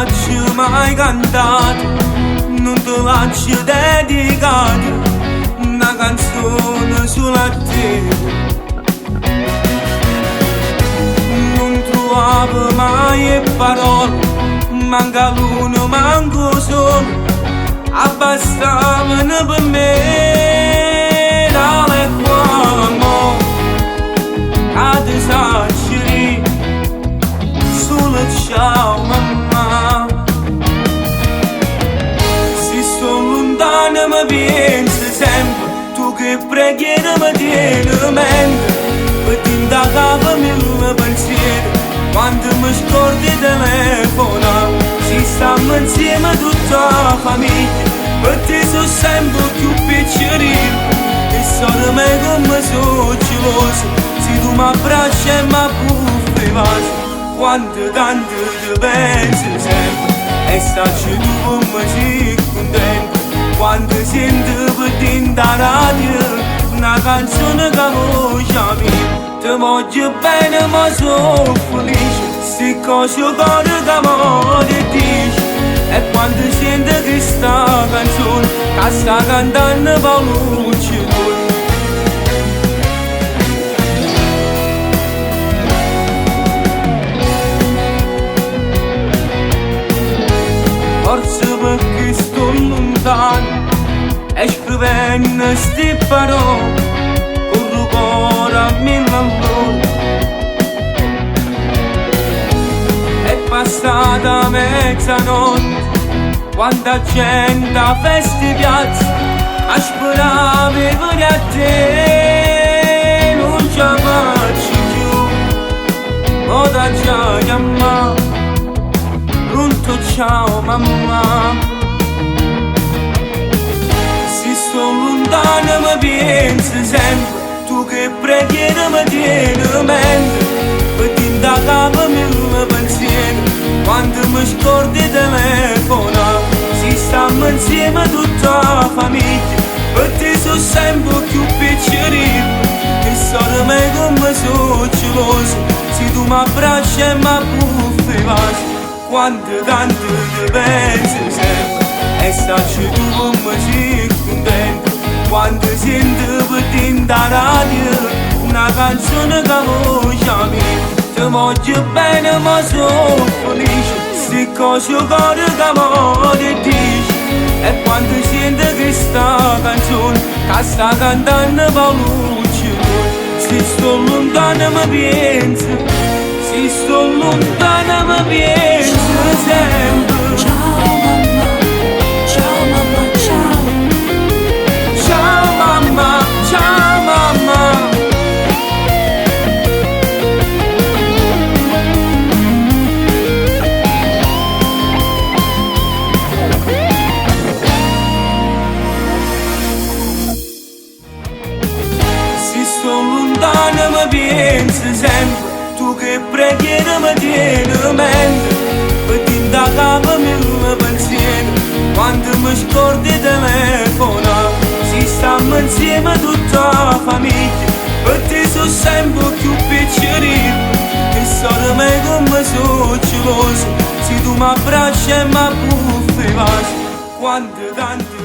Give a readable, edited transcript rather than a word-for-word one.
faccio mai cantare, non ti faccio dedicare una canzone solo a te. Non trovavo mai parole, manca l'uno, manco solo, abbastavano per me. Tale quamo a disagiri, solo ciao mamma. Se sono lontana mi pensi sempre, tu che preghiera mi tieni mente, per tinta capa mille pensieri, quando mi scordi il telefono. Si stiamo insieme tutta la famiglia, per te sono sempre più piccolino, e sono me come sono geloso, se tu mi abbracci e mi buffi i vasi. Quanto tanto ti penso sempre, e sacci tu come sei contento, quando sento per te in radio una canzone che voce mia. Ti voglio bene ma sono felice, se cose cuore che mi dici, e quando sento questa canzone che sta cantando per luce tu. Forse perché sto lontano e scrivendo sti parole con il cuore a mille all'ora. È passata mezzanotte, quanta gente a feste piazza aspettava per a te. Non ci faccio più, ora già chiamare, pronto ciao mamma. Se sono lontana mi pensi sempre, tu che preghiera mi tieni mente, per tinta capa mille pensieri, quando mi scordi il telefono. Si stiamo insieme tutta la famiglia, per te sono sempre più piccolino, e sono me come sono geloso, se tu mi abbracci e mi buffi i vasi. Quanto tanto ti penso sempre, e sacci tu come sei contento, quando sento per te in radio una canzone che voce mia. Ti voglio bene ma sono felice, se cose cuore che mi dici, e quando sento questa canzone che sta cantando per luce tu. Se sto lontana mi penso, se sto lontana mi penso sempre. Ciao mamma, ciao mamma, ciao. Ciao mamma, ciao mamma. Se sto lontana mi pensi sempre, tu che preghiera mi tieni mente, per tinta capa mille pensieri, quando mi scordi il telefono. Si stiamo insieme tutta la famiglia, per te sono sempre più piccolino, e sono me come sono geloso, se tu mi abbracci e mi buffi i vasi. Quanto tanto